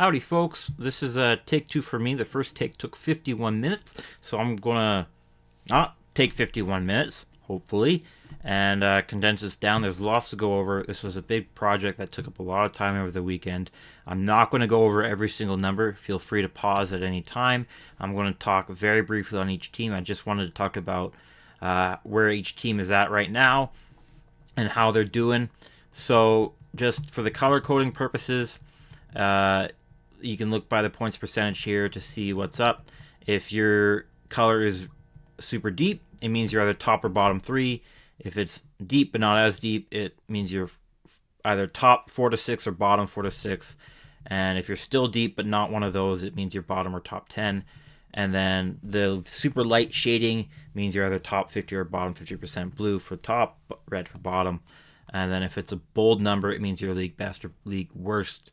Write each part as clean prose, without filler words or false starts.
Howdy, folks. This is take two for me. The first take took 51 minutes, so I'm gonna not take 51 minutes, hopefully, and condense this down. There's lots to go over. This was a big project that took up a lot of time over the weekend. I'm not going to go over every single number. Feel free to pause at any time. I'm going to talk very briefly on each team. I just wanted to talk about where each team is at right now and how they're doing. So, just for the color coding purposes, you can look by the points percentage here to see what's up. If your color is super deep, it means you're either top or bottom three. If it's deep but not as deep, it means you're either top 4 to 6 or bottom 4 to 6. And if you're still deep but not one of those, it means you're bottom or top 10. And then the super light shading means you're either top 50 or bottom 50%. Blue for top, red for bottom. And then if it's a bold number, it means you're league best or league worst.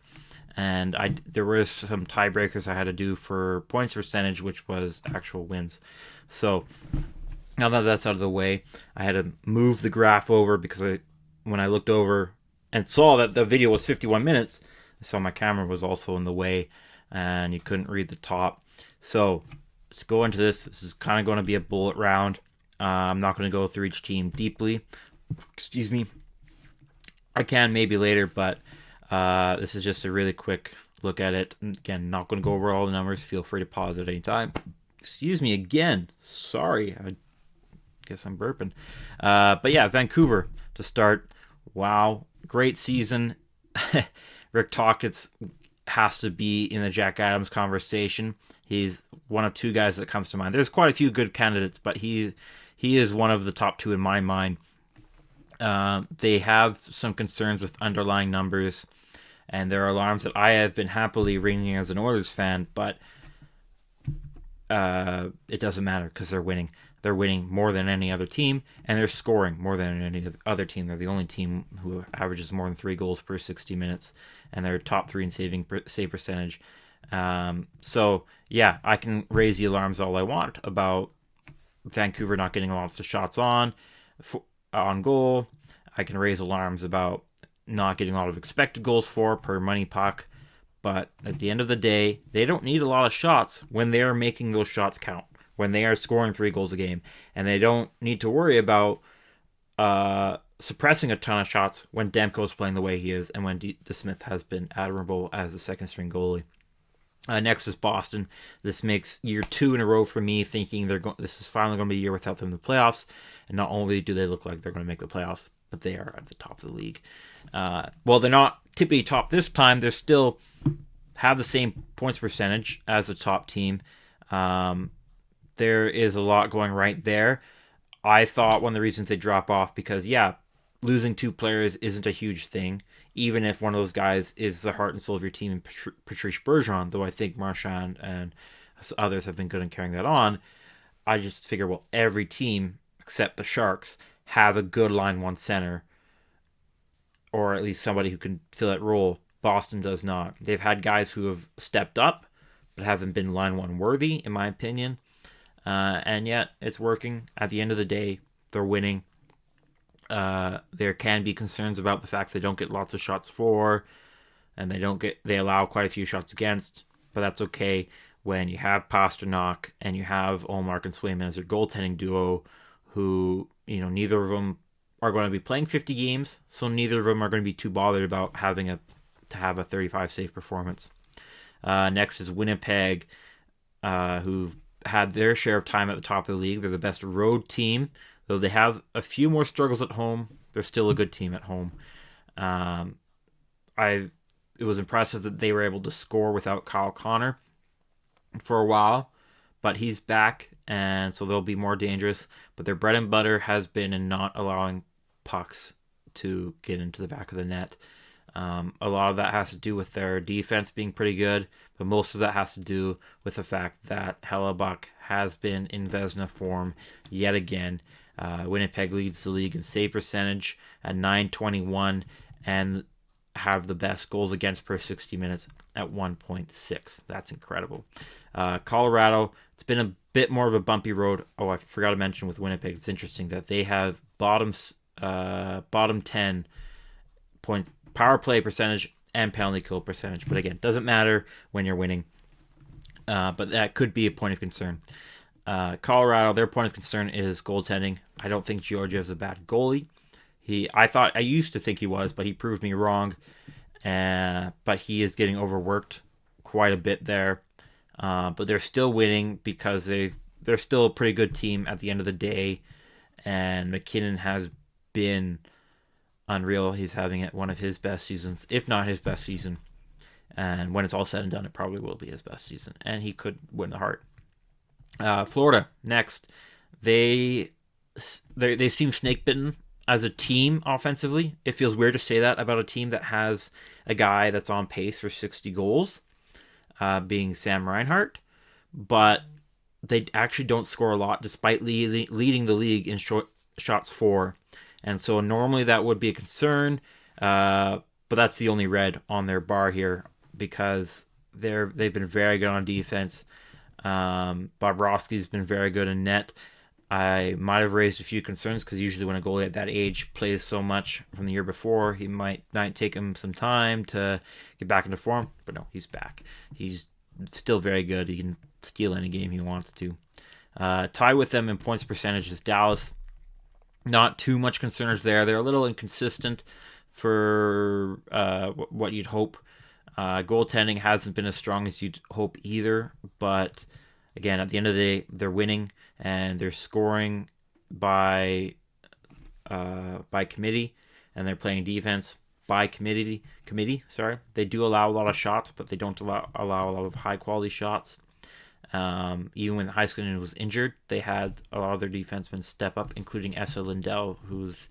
And there was some tiebreakers I had to do for points percentage, which was actual wins. So now that that's out of the way, I had to move the graph over because when I looked over and saw that the video was 51 minutes, I saw my camera was also in the way and you couldn't read the top. So let's go into this. This is kind of going to be a bullet round. I'm not going to go through each team deeply. Excuse me. I can maybe later, but this is just a really quick look at it. Again, not going to go over all the numbers. Feel free to pause at any time. Excuse me again. Sorry. I guess I'm burping. But yeah, Vancouver to start. Wow. Great season. Rick Tocchet has to be in the Jack Adams conversation. He's one of two guys that comes to mind. There's quite a few good candidates, but he is one of the top two in my mind. They have some concerns with underlying numbers, and there are alarms that I have been happily ringing as an Oilers fan, but it doesn't matter because they're winning. They're winning more than any other team, and they're scoring more than any other team. They're the only team who averages more than 3 goals per 60 minutes, and they're top 3 in save percentage. So, yeah, I can raise the alarms all I want about Vancouver not getting lots of shots on goal. I can raise alarms about not getting a lot of expected goals for per money puck. But at the end of the day, they don't need a lot of shots when they are making those shots count, when they are scoring 3 goals a game. And they don't need to worry about suppressing a ton of shots when Demko's playing the way he is and when DeSmith has been admirable as the second string goalie. Next is Boston. This makes year 2 in a row for me thinking this is finally going to be a year without them in the playoffs. And not only do they look like they're going to make the playoffs, but they are at the top of the league. Well, they're not typically top this time. They still have the same points percentage as the top team. There is a lot going right there. I thought one of the reasons they drop off because, yeah, losing 2 players isn't a huge thing, even if one of those guys is the heart and soul of your team, Patrice Bergeron, though I think Marchand and others have been good in carrying that on. I just figure, well, every team except the Sharks have a good line 1 center, or at least somebody who can fill that role. Boston does not. They've had guys who have stepped up, but haven't been line 1 worthy, in my opinion. And yet, it's working. At the end of the day, they're winning. There can be concerns about the fact they don't get lots of shots for, and they allow quite a few shots against, but that's okay when you have Pasternak and you have Ullmark and Swayman as your goaltending duo, who, neither of them are going to be playing 50 games, so neither of them are going to be too bothered about having to have a 35 save performance. Next is Winnipeg, who've had their share of time at the top of the league. They're the best road team. Though they have a few more struggles at home, they're still a good team at home. It was impressive that they were able to score without Kyle Connor for a while, but he's back, and so they'll be more dangerous. But their bread and butter has been in not allowing pucks to get into the back of the net. A lot of that has to do with their defense being pretty good, but most of that has to do with the fact that Hellebuck has been in Vezina form yet again. Winnipeg leads the league in save percentage at .921 and have the best goals against per 60 minutes at 1.6. That's incredible. Colorado, it's been a bit more of a bumpy road. Oh, I forgot to mention with Winnipeg, it's interesting that they have bottom 10 point power play percentage and penalty kill percentage. But again, doesn't matter when you're winning. But that could be a point of concern. Colorado, their point of concern is goaltending. I don't think Georgiev's a bad goalie. I used to think he was, but he proved me wrong. But he is getting overworked quite a bit there. But they're still winning because they're still a pretty good team at the end of the day. And McKinnon has been unreal. He's having one of his best seasons, if not his best season. And when it's all said and done, it probably will be his best season. And he could win the Hart. Florida, next. They seem snake-bitten as a team offensively. It feels weird to say that about a team that has a guy that's on pace for 60 goals, being Sam Reinhart. But they actually don't score a lot, despite leading the league in shots for. And so normally that would be a concern, but that's the only red on their bar here because they've been very good on defense. Bobrovsky's been very good in net. I might have raised a few concerns because usually when a goalie at that age plays so much from the year before, he might take him some time to get back into form. But no, he's back. He's still very good. He can steal any game he wants to. Tied with them in points percentage is Dallas. Not too much concerns there. They're a little inconsistent for what you'd hope. Goaltending hasn't been as strong as you'd hope either. But again, at the end of the day, they're winning and they're scoring by committee, and they're playing defense by committee. They do allow a lot of shots, but they don't allow a lot of high quality shots. Even when Heiskanen was injured, they had a lot of their defensemen step up, including Esa Lindell, who's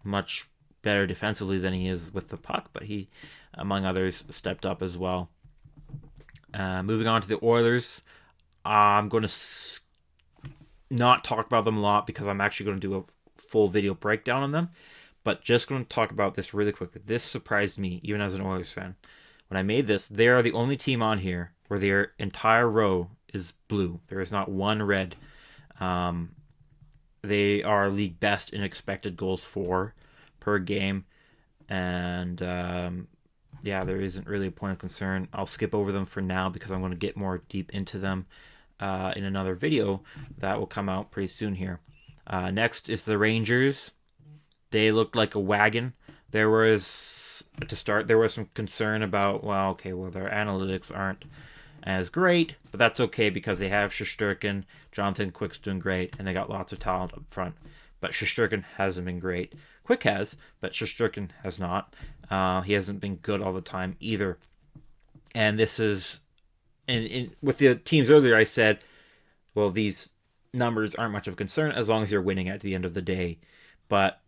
much better defensively than he is with the puck, but he, among others, stepped up as well. Moving on to the Oilers, I'm going to not talk about them a lot because I'm actually going to do a full video breakdown on them, but just going to talk about this really quickly. This surprised me, even as an Oilers fan. When I made this, they are the only team on here where their entire row is blue. There is not one red. They are league best in expected goals for per game, and there isn't really a point of concern. I'll skip over them for now because I'm going to get more deep into them in another video that will come out pretty soon here. Next is the Rangers. They looked like a wagon. There was some concern about, their analytics aren't as great, but that's okay because they have Shesterkin, Jonathan Quick's doing great, and they got lots of talent up front. But Shesterkin hasn't been great. Quick has, but Shesterkin has not. He hasn't been good all the time either. And this is, with the teams earlier, I said, well, these numbers aren't much of a concern as long as you're winning at the end of the day. But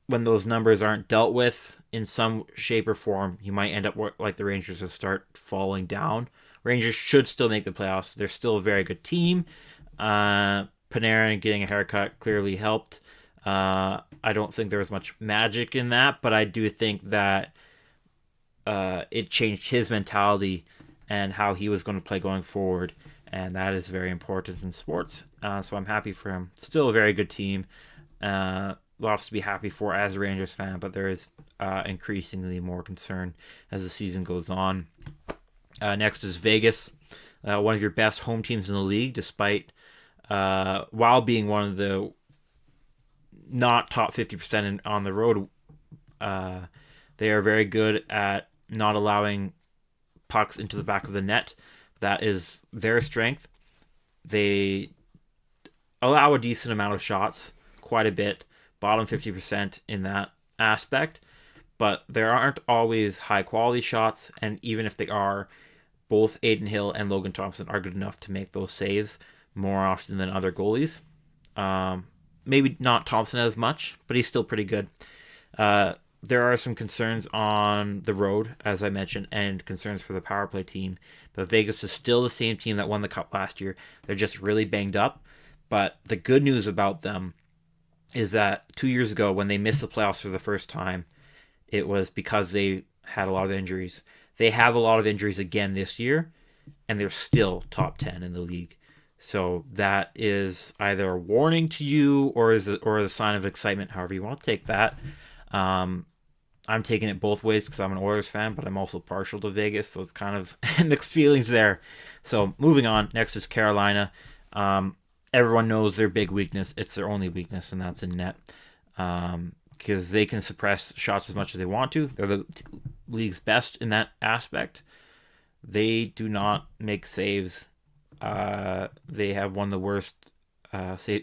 when those numbers aren't dealt with in some shape or form, you might end up like the Rangers and start falling down. Rangers should still make the playoffs. They're still a very good team. Panarin getting a haircut clearly helped. I don't think there was much magic in that, but I do think that it changed his mentality and how he was going to play going forward, and that is very important in sports. So I'm happy for him. Still a very good team. Lots to be happy for as a Rangers fan, but there is increasingly more concern as the season goes on. Next is Vegas, one of your best home teams in the league, despite while being one of the not top 50% on the road. They are very good at not allowing pucks into the back of the net. That is their strength. They allow a decent amount of shots, quite a bit, bottom 50% in that aspect, but there aren't always high quality shots, and even if they are, both Aiden Hill and Logan Thompson are good enough to make those saves more often than other goalies. Maybe not Thompson as much, but he's still pretty good. There are some concerns on the road, as I mentioned, and concerns for the power play team. But Vegas is still the same team that won the Cup last year. They're just really banged up. But the good news about them is that 2 years ago, when they missed the playoffs for the first time, it was because they had a lot of injuries. They have a lot of injuries again this year, and they're still top 10 in the league. So that is either a warning to you or a sign of excitement, however you want to take that. I'm taking it both ways because I'm an Oilers fan, but I'm also partial to Vegas, so it's kind of mixed feelings there. So moving on, next is Carolina. Everyone knows their big weakness. It's their only weakness, and that's in net. Because they can suppress shots as much as they want to. They're the league's best in that aspect. They do not make saves. They have one of the worst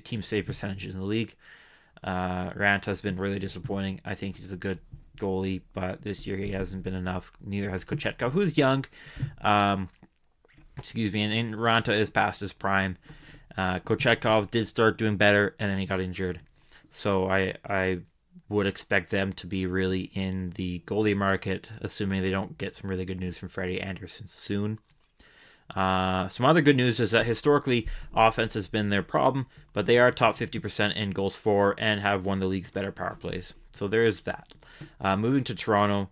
team save percentages in the league. Ranta has been really disappointing. I think he's a good goalie, but this year he hasn't been enough. Neither has Kochetkov, who's young. Excuse me, and Ranta is past his prime. Kochetkov did start doing better, and then he got injured. So I would expect them to be really in the goalie market, assuming they don't get some really good news from Freddie Anderson soon. Some other good news is that historically, offense has been their problem, but they are top 50% in goals for and have one of the league's better power plays. So there is that. Moving to Toronto,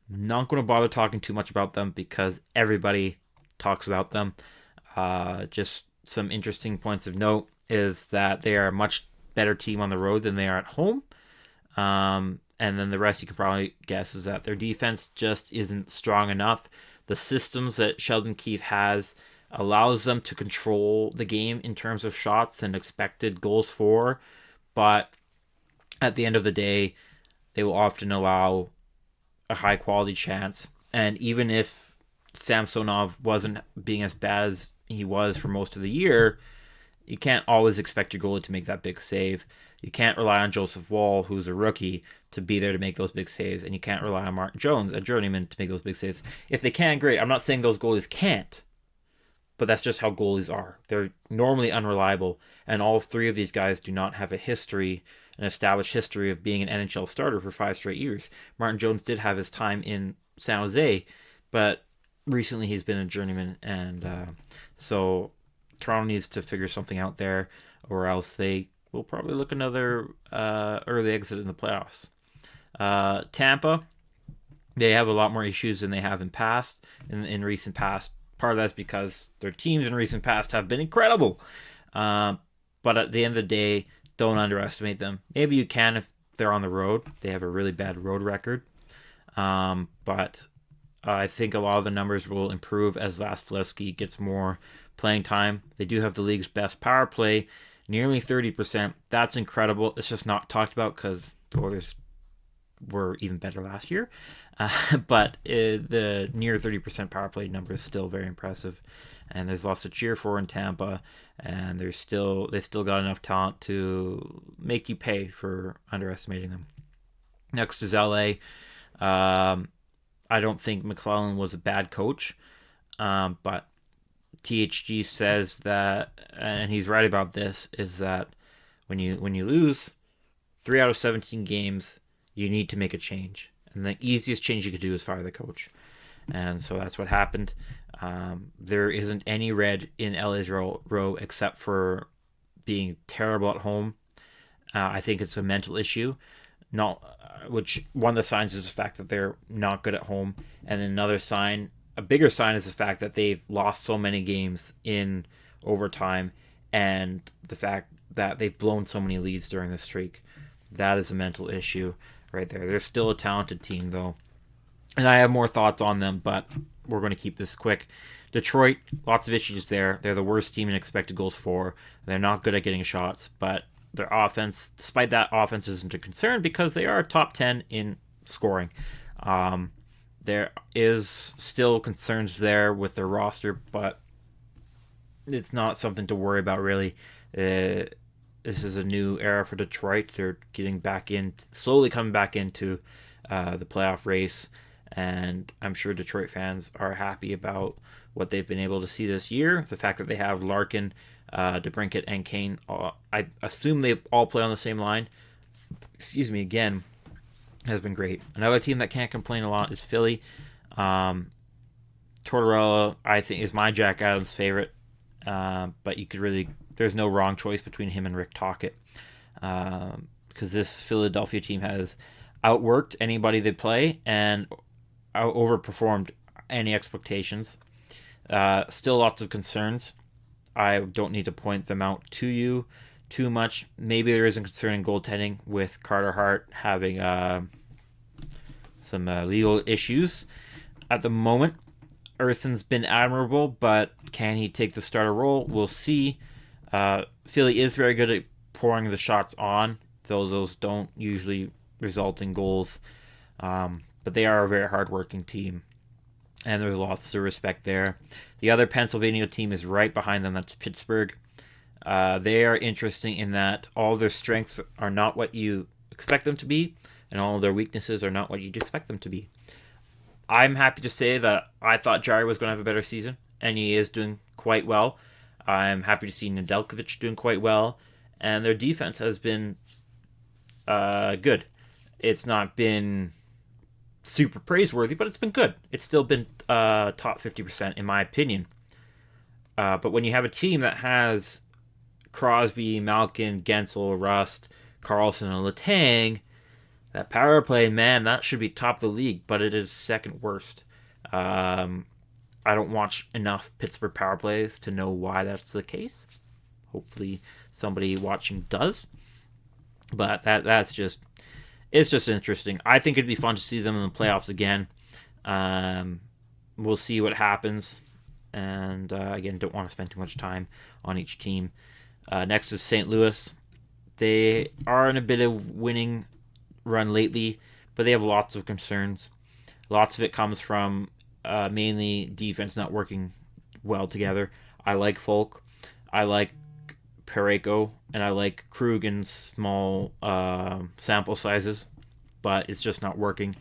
not going to bother talking too much about them because everybody talks about them. Just some interesting points of note is that they are a much better team on the road than they are at home. And then the rest you can probably guess is that their defense just isn't strong enough. The systems that Sheldon Keefe has allows them to control the game in terms of shots and expected goals for, but at the end of the day, they will often allow a high quality chance. And even if Samsonov wasn't being as bad as he was for most of the year, you can't always expect your goalie to make that big save. You can't rely on Joseph Woll, who's a rookie, to be there to make those big saves, and you can't rely on Martin Jones, a journeyman, to make those big saves. If they can, great. I'm not saying those goalies can't, but that's just how goalies are. They're normally unreliable, and all three of these guys do not have an established history of being an NHL starter for 5 straight years. Martin Jones did have his time in San Jose, but recently he's been a journeyman, and so Toronto needs to figure something out there, or else they will probably look another early exit in the playoffs. Tampa, they have a lot more issues than they have in recent past. Part of that's because their teams in recent past have been incredible. But at the end of the day, don't underestimate them. Maybe you can if they're on the road. They have a really bad road record. But I think a lot of the numbers will improve as Vasilevsky gets more playing time. They do have the league's best power play, nearly 30%. That's incredible. It's just not talked about because the Oilers were even better last year. But the near 30% power play number is still very impressive. And there's lots to cheer for in Tampa. And they've still got enough talent to make you pay for underestimating them. Next is LA. I don't think McClellan was a bad coach. But THG says that, and he's right about this, is that when you lose 3 out of 17 games, you need to make a change. And the easiest change you could do is fire the coach. And so that's what happened. There isn't any red in LA's row except for being terrible at home. I think it's a mental issue. Which one of the signs is the fact that they're not good at home. And another sign, a bigger sign, is the fact that they've lost so many games in overtime, and the fact that they've blown so many leads during the streak. That is a mental issue right there. They're still a talented team, though. And I have more thoughts on them, but we're going to keep this quick. Detroit, lots of issues there. They're the worst team in expected goals for. They're not good at getting shots, but their offense, despite that, offense isn't a concern because they are top 10 in scoring. There is still concerns there with their roster, but it's not something to worry about, really. This is a new era for Detroit. They're slowly coming back into the playoff race, and I'm sure Detroit fans are happy about what they've been able to see this year. The fact that they have Larkin, DeBrincat, and Kane, I assume they all play on the same line. Again, has been great. Another team that can't complain a lot is Philly. Tortorella, I think, is my Jack Adams favorite, but there's no wrong choice between him and Rick Tocchet, because this Philadelphia team has outworked anybody they play and overperformed any expectations. Still lots of concerns. I don't need to point them out to you too much. Maybe there is a concern in goaltending with Carter Hart having some legal issues at the moment. Erson's been admirable, but can he take the starter role? We'll see. Philly is very good at pouring the shots on, though those don't usually result in goals. But they are a very hardworking team, and there's lots of respect there. The other Pennsylvania team is right behind them. That's Pittsburgh. They are interesting in that all their strengths are not what you expect them to be, and all their weaknesses are not what you'd expect them to be. I'm happy to say that I thought Jari was going to have a better season, and he is doing quite well. I'm happy to see Nedeljkovic doing quite well, and their defense has been good. It's not been super praiseworthy, but it's been good. It's still been top 50% in my opinion. But when you have a team that has Crosby, Malkin, Gensel, Rust, Carlson, and Letang, that power play, man, that should be top of the league, but it is second worst. I don't watch enough Pittsburgh power plays to know why that's the case. Hopefully somebody watching does. But it's just interesting. I think it'd be fun to see them in the playoffs again. We'll see what happens. And again, don't want to spend too much time on each team. Next is St. Louis. They are in a bit of winning run lately, but they have lots of concerns. Lots of it comes from mainly defense not working well together. I like Folk. I like Parayko, and I like Krug in small sample sizes, but it's just not working.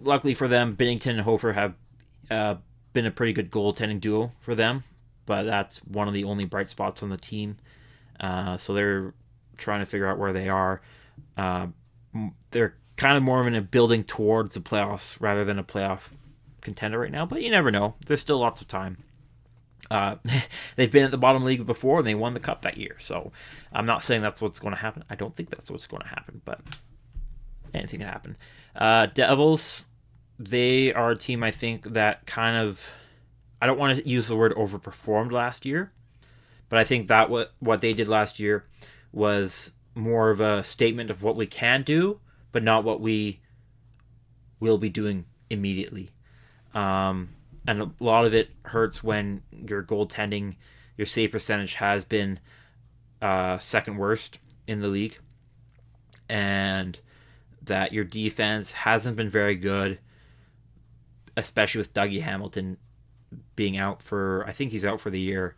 Luckily for them, Binnington and Hofer have been a pretty good goaltending duo for them, but that's one of the only bright spots on the team. So they're trying to figure out where they are. They're kind of more in a building towards the playoffs rather than a playoff contender right now, but you never know. There's still lots of time. They've been at the bottom league before, and they won the cup that year. So I'm not saying that's what's going to happen. I don't think that's what's going to happen, but anything can happen. Devils, they are a team I think that kind of, I don't want to use the word overperformed last year, but I think that what they did last year was more of a statement of what we can do, but not what we will be doing immediately. And a lot of it hurts when your goaltending, your save percentage has been second worst in the league, and that your defense hasn't been very good, especially with Dougie Hamilton being out for, I think he's out for the year.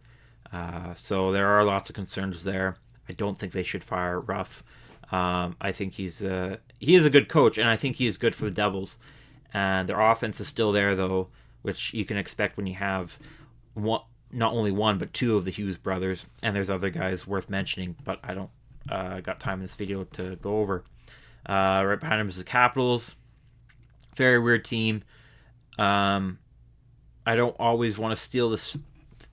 So there are lots of concerns there. I don't think they should fire Ruff. I think he is a good coach, and I think he is good for the Devils. And their offense is still there, though, which you can expect when you have not only one, but two of the Hughes brothers. And there's other guys worth mentioning, but I don't got time in this video to go over. Right behind him is the Capitals. Very weird team. I don't always want to steal the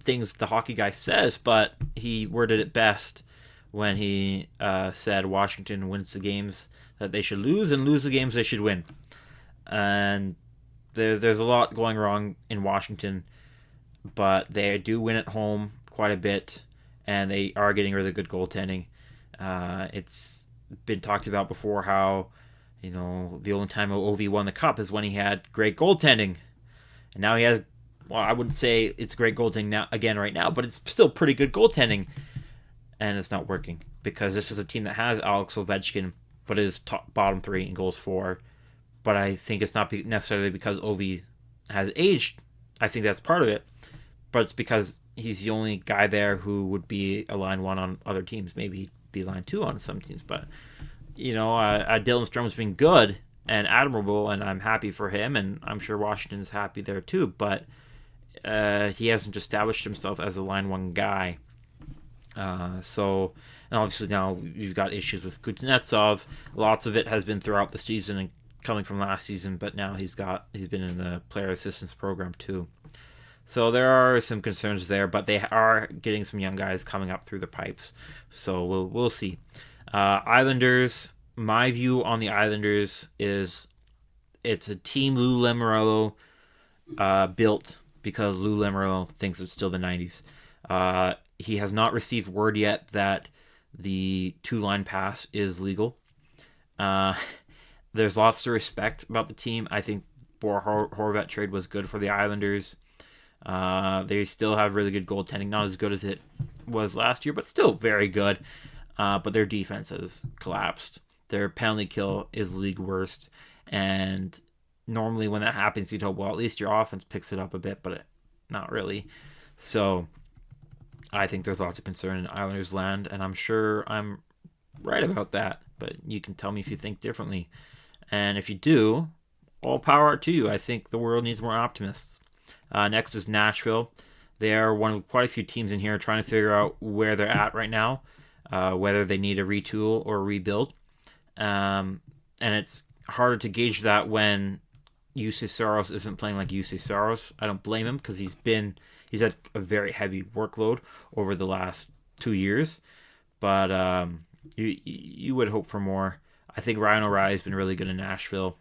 things the hockey guy says, but he worded it best when he said Washington wins the games that they should lose and lose the games they should win. And there's a lot going wrong in Washington, but they do win at home quite a bit, and they are getting really good goaltending. It's been talked about before how, the only time OV won the cup is when he had great goaltending. And now he has, well, I wouldn't say it's great goaltending right now, but it's still pretty good goaltending. And it's not working because this is a team that has Alex Ovechkin, but is bottom three in goals for. But I think it's not necessarily because Ovi has aged. I think that's part of it. But it's because he's the only guy there who would be a line one on other teams. Maybe he'd be line two on some teams. But, Dylan Strom's been good and admirable, and I'm happy for him. And I'm sure Washington's happy there too. But he hasn't established himself as a line one guy. So, and obviously now you've got issues with Kuznetsov. Lots of it has been throughout the season and coming from last season, but now he's been in the player assistance program too. So there are some concerns there, but they are getting some young guys coming up through the pipes. So we'll see. Islanders. My view on the Islanders is it's a team Lou Lamoriello built because Lou Lamoriello thinks it's still the 90s. He has not received word yet that the two-line pass is legal. There's lots to respect about the team. I think Horvat trade was good for the Islanders. They still have really good goaltending, not as good as it was last year, but still very good. But their defense has collapsed. Their penalty kill is league worst, and normally when that happens, you'd hope, well, at least your offense picks it up a bit, but not really. So I think there's lots of concern in Islanders land, and I'm sure I'm right about that. But you can tell me if you think differently. And if you do, all power to you. I think the world needs more optimists. Next is Nashville. They are one of quite a few teams in here trying to figure out where they're at right now, whether they need a retool or a rebuild. And it's harder to gauge that when UC Saros isn't playing like UC Saros. I don't blame him because he's had a very heavy workload over the last 2 years. But you would hope for more. I think Ryan O'Reilly's been really good in Nashville,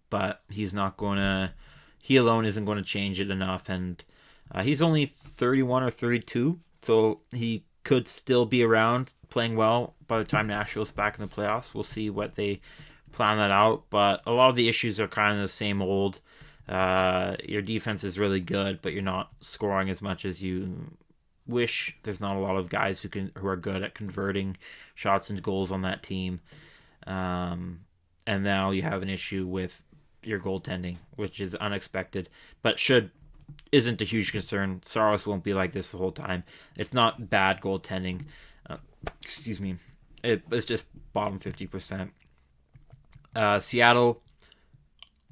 but he alone isn't going to change it enough. And he's only 31 or 32, so he could still be around playing well by the time Nashville's back in the playoffs. We'll see what they plan that out, but a lot of the issues are kind of the same old. Your defense is really good, but you're not scoring as much as you wish. There's not a lot of guys who are good at converting shots into goals on that team. And now you have an issue with your goaltending, which is unexpected, but isn't a huge concern. Saros won't be like this the whole time. It's not bad goaltending. Excuse me. It's just bottom 50%. Seattle,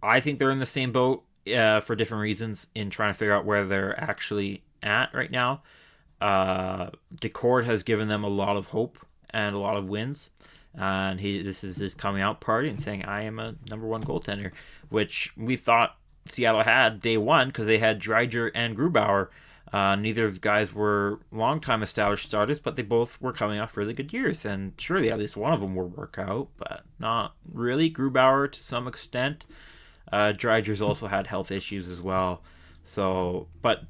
I think they're in the same boat for different reasons in trying to figure out where they're actually at right now. Decord has given them a lot of hope and a lot of wins. And this is his coming out party and saying, I am a number one goaltender, which we thought Seattle had day one because they had Dreiger and Grubauer. Neither of the guys were long-time established starters, but they both were coming off really good years. And surely at least one of them will work out, but not really. Grubauer to some extent. Dreiger's also had health issues as well. So, but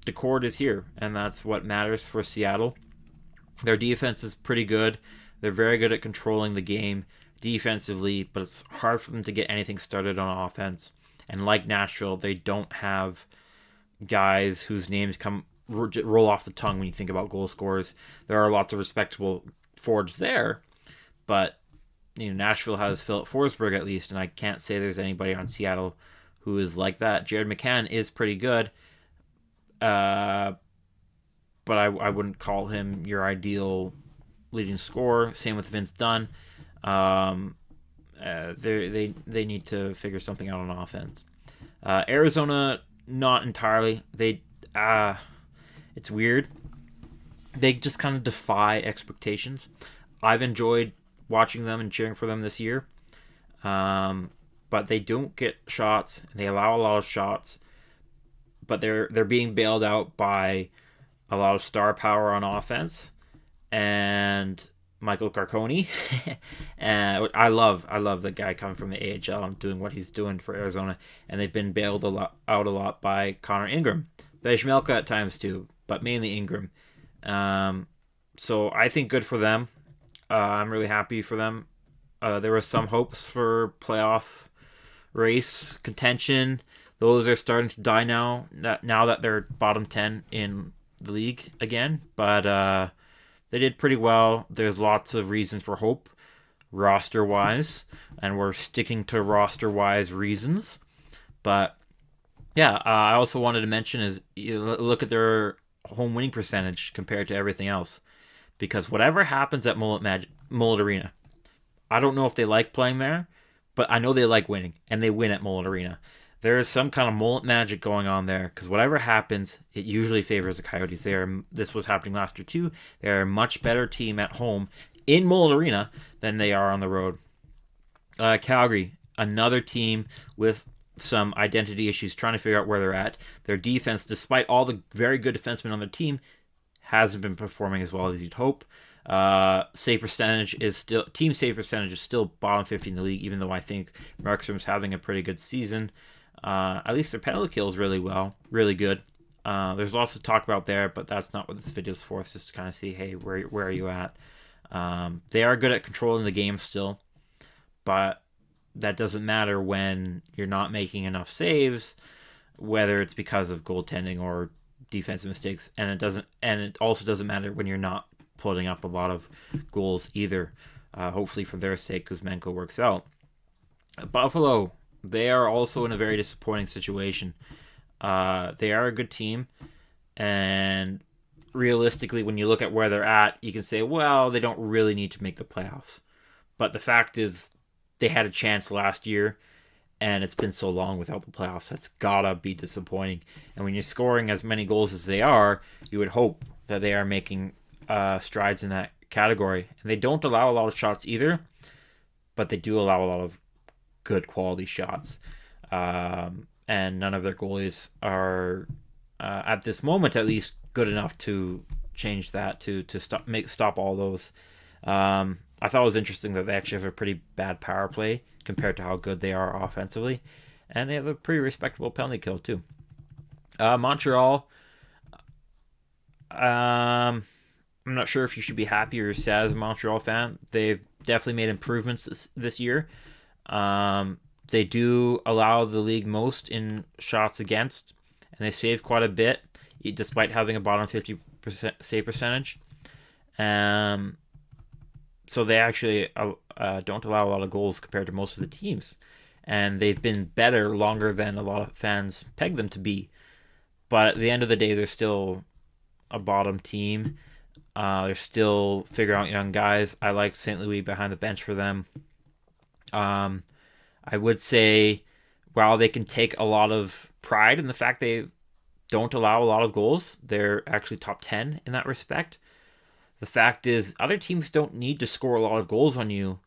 Decord is here, and that's what matters for Seattle. Their defense is pretty good. They're very good at controlling the game defensively, but it's hard for them to get anything started on offense. And like Nashville, they don't have guys whose names roll off the tongue when you think about goal scorers. There are lots of respectable forwards there, but Nashville has Philip Forsberg at least, and I can't say there's anybody on Seattle who is like that. Jared McCann is pretty good, but I wouldn't call him your ideal leading scorer. Same with Vince Dunn. They need to figure something out on offense. Arizona, not entirely. It's weird. They just kind of defy expectations. I've enjoyed watching them and cheering for them this year, but they don't get shots. They allow a lot of shots, but they're being bailed out by a lot of star power on offense. And Michael Carcone. And I love the guy coming from the AHL and doing what he's doing for Arizona. And they've been bailed out a lot by Connor Ingram. Vejmelka at times too, but mainly Ingram. So I think good for them. I'm really happy for them. There were some hopes for playoff race contention. Those are starting to die now that they're bottom 10 in the league again. But they did pretty well. There's lots of reasons for hope, roster-wise, and we're sticking to roster-wise reasons. But yeah, I also wanted to mention is look at their home winning percentage compared to everything else, because whatever happens at Mullet Arena, I don't know if they like playing there, but I know they like winning, and they win at Mullet Arena. There is some kind of Mullet magic going on there, because whatever happens, it usually favors the Coyotes. This was happening last year too. They're a much better team at home in Mullet Arena than they are on the road. Calgary, another team with some identity issues, trying to figure out where they're at. Their defense, despite all the very good defensemen on their team, hasn't been performing as well as you'd hope. Team save percentage is still bottom 50 in the league, even though I think Markstrom's having a pretty good season. At least their penalty kill is really good. There's lots to talk about there, but that's not what this video is for. It's just to kind of see, hey, where are you at? They are good at controlling the game still, but that doesn't matter when you're not making enough saves, whether it's because of goaltending or defensive mistakes, and it also doesn't matter when you're not putting up a lot of goals either. Hopefully for their sake, Kuzmenko works out. Buffalo, they are also in a very disappointing situation. They are a good team, and realistically, when you look at where they're at, you can say, well, they don't really need to make the playoffs. But the fact is, they had a chance last year, and it's been so long without the playoffs. That's gotta be disappointing. And when you're scoring as many goals as they are, you would hope that they are making strides in that category. And they don't allow a lot of shots either, but they do allow a lot of good quality shots. And none of their goalies are, at this moment at least, good enough to change that, to stop all those. I thought it was interesting that they actually have a pretty bad power play compared to how good they are offensively, and they have a pretty respectable penalty kill too. Montreal, I'm not sure if you should be happy or sad as a Montreal fan. They've definitely made improvements this year. They do allow the league most in shots against, and they save quite a bit, despite having a bottom 50% save percentage. So they actually don't allow a lot of goals compared to most of the teams. And they've been better longer than a lot of fans peg them to be. But at the end of the day, they're still a bottom team. They're still figuring out young guys. I like St. Louis behind the bench for them. I would say, while they can take a lot of pride in the fact they don't allow a lot of goals, they're actually top 10 in that respect. The fact is, other teams don't need to score a lot of goals on you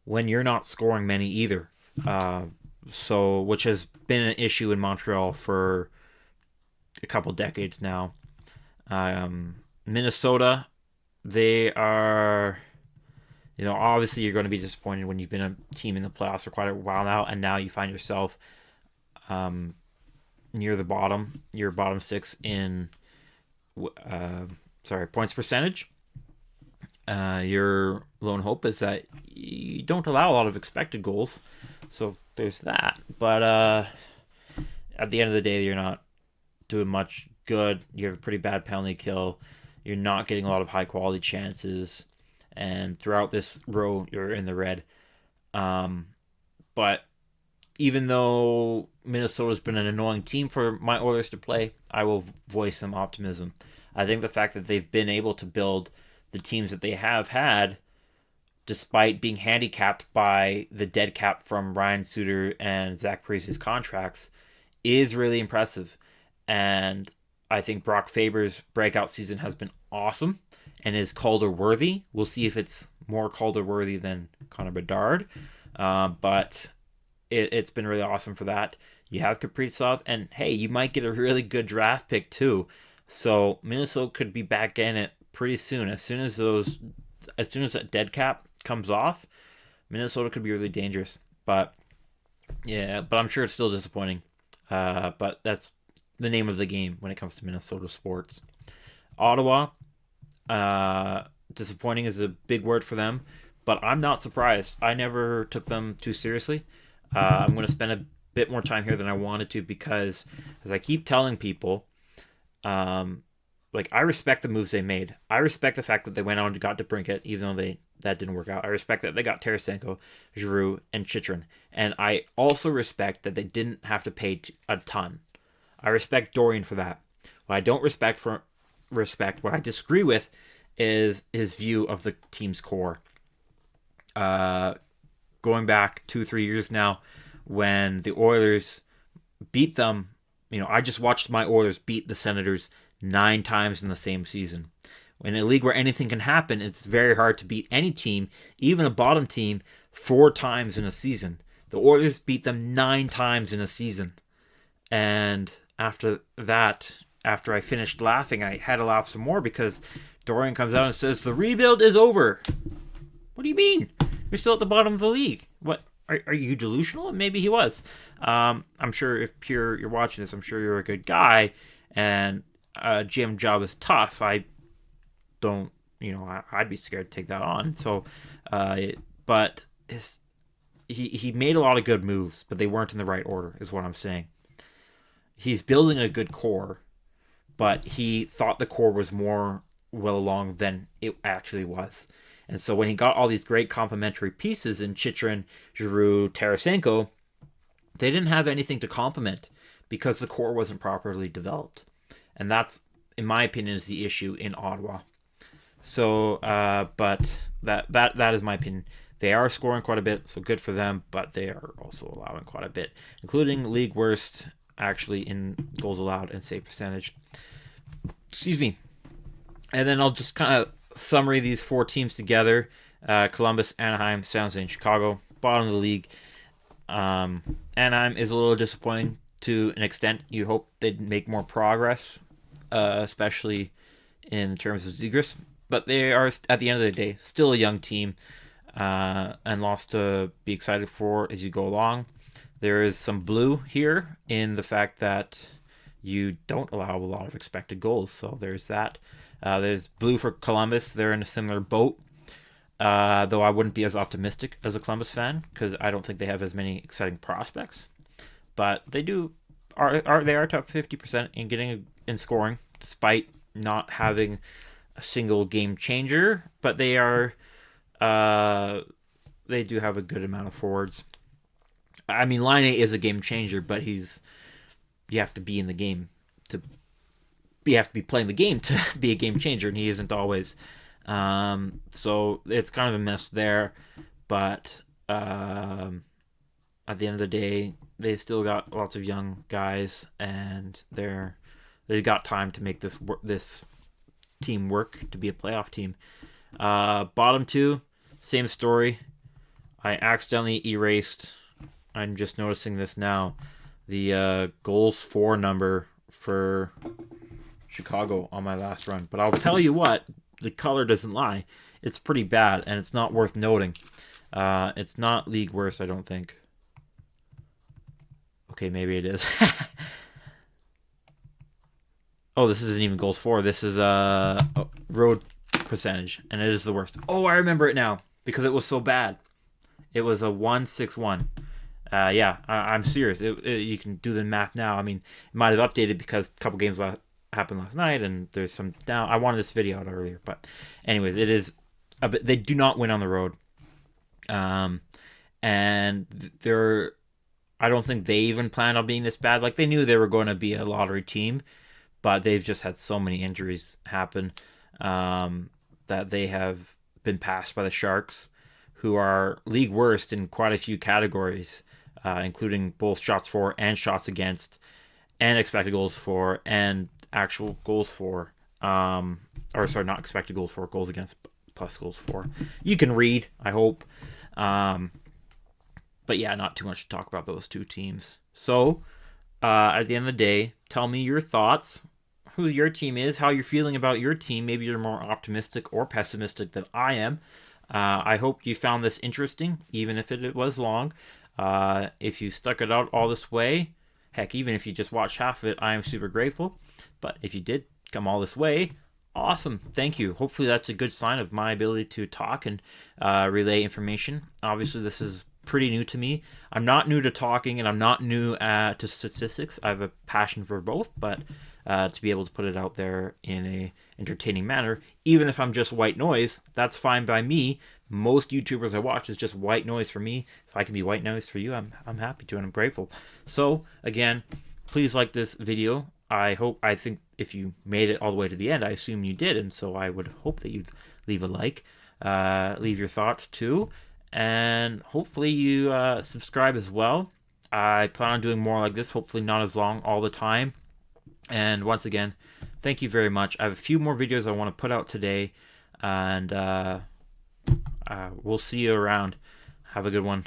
when you're not scoring many either. Which has been an issue in Montreal for a couple decades now. Minnesota, they are, obviously you're going to be disappointed when you've been a team in the playoffs for quite a while now, and now you find yourself near the bottom. You're bottom six in points percentage. Your lone hope is that you don't allow a lot of expected goals, so there's that. But at the end of the day, you're not doing much good. You have a pretty bad penalty kill. You're not getting a lot of high quality chances, and throughout this row, you're in the red. But even though Minnesota's been an annoying team for my Oilers to play, I will voice some optimism. I think the fact that they've been able to build the teams that they have had, despite being handicapped by the dead cap from Ryan Suter and Zach Parise's contracts, is really impressive. And I think Brock Faber's breakout season has been awesome and is Calder worthy. We'll see if it's more Calder worthy than Connor Bedard. But it's been really awesome for that. You have Kaprizov, and hey, you might get a really good draft pick too. So Minnesota could be back in it pretty soon. As soon as that dead cap comes off, Minnesota could be really dangerous. But I'm sure it's still disappointing. But that's the name of the game when it comes to Minnesota sports. Ottawa, disappointing is a big word for them, but I'm not surprised. I never took them too seriously. I'm going to spend a bit more time here than I wanted to, because as I keep telling people, I respect the moves they made. I respect the fact that they went out and got DeBrincat, even though that didn't work out. I respect that they got Tarasenko, Giroux, and Chychrun. And I also respect that they didn't have to pay a ton. I respect Dorian for that. What I don't respect, what I disagree with, is his view of the team's core. Going back 2-3 years now, when the Oilers beat them, I just watched my Oilers beat the Senators 9 times in the same season. In a league where anything can happen, it's very hard to beat any team, even a bottom team, 4 times in a season. The Oilers beat them 9 times in a season. And after that, after I finished laughing, I had to laugh some more, because Dorian comes out and says, the rebuild is over. What do you mean? You're still at the bottom of the league. What? Are you delusional? Maybe he was. I'm sure if you're watching this, I'm sure you're a good guy, and GM job is tough. I don't, I'd be scared to take that on. So, but he made a lot of good moves, but they weren't in the right order, is what I'm saying. He's building a good core, but he thought the core was more well along than it actually was. And so when he got all these great complementary pieces in Chychrun, Giroux, Tarasenko, they didn't have anything to complement because the core wasn't properly developed. And that's, in my opinion, is the issue in Ottawa. So, but that is my opinion. They are scoring quite a bit, so good for them, but they are also allowing quite a bit, including league worst, actually, in goals allowed and save percentage. Excuse me. And then I'll just kind of summary these 4 teams together. Columbus, Anaheim, San Jose, and Chicago. Bottom of the league. Anaheim is a little disappointing to an extent. You hope they'd make more progress, especially in terms of Zegras. But they are, at the end of the day, still a young team. And lots to be excited for as you go along. There is some blue here in the fact that you don't allow a lot of expected goals. So there's that. There's blue for Columbus. They're in a similar boat. Though I wouldn't be as optimistic as a Columbus fan because I don't think they have as many exciting prospects. But they are top 50% in getting in scoring, despite not having a single game changer. But they do have a good amount of forwards. I mean, Line 8 is a game changer, but you have to be in the game you have to be playing the game to be a game changer, and he isn't always. So it's kind of a mess there, but at the end of the day, they still got lots of young guys, and they've got time to make this team work to be a playoff team. Bottom 2, same story. I accidentally erased. I'm just noticing this now. The goals for number for Chicago on my last run. But I'll tell you what, the color doesn't lie. It's pretty bad, and it's not worth noting. It's not league worst, I don't think. Okay, maybe it is. Oh, this isn't even goals for. This is road percentage, and it is the worst. Oh, I remember it now because it was so bad. It was a 161. Yeah, I'm serious. You can do the math now. I mean, it might have updated because a couple games happened last night, and there's some down. I wanted this video out earlier, but anyways, it is. They do not win on the road, and I don't think they even planned on being this bad. Like, they knew they were going to be a lottery team, but they've just had so many injuries happen that they have been passed by the Sharks, who are league worst in quite a few categories, including both shots for and shots against, and expected goals for and actual goals for. Or sorry, not expected goals for, goals against plus goals for. You can read, I hope. But yeah, not too much to talk about those two teams. So, at the end of the day, tell me your thoughts, who your team is, how you're feeling about your team. Maybe you're more optimistic or pessimistic than I am. I hope you found this interesting, even if it was long. If you stuck it out all this way, heck, even if you just watched half of it, I am super grateful. But if you did come all this way, awesome. Thank you. Hopefully that's a good sign of my ability to talk and relay information. Obviously, this is pretty new to me. I'm not new to talking, and I'm not new to statistics. I have a passion for both, but to be able to put it out there in a entertaining manner, even if I'm just white noise, that's fine by me. Most YouTubers I watch is just white noise for me. If I can be white noise for you, I'm happy to, and I'm grateful. So again, please like this video. I think if you made it all the way to the end, I assume you did, and so I would hope that you'd leave a like, leave your thoughts too, and hopefully you subscribe as well. I plan on doing more like this, hopefully not as long all the time. And once again, thank you very much. I have a few more videos I want to put out today, and we'll see you around. Have a good one.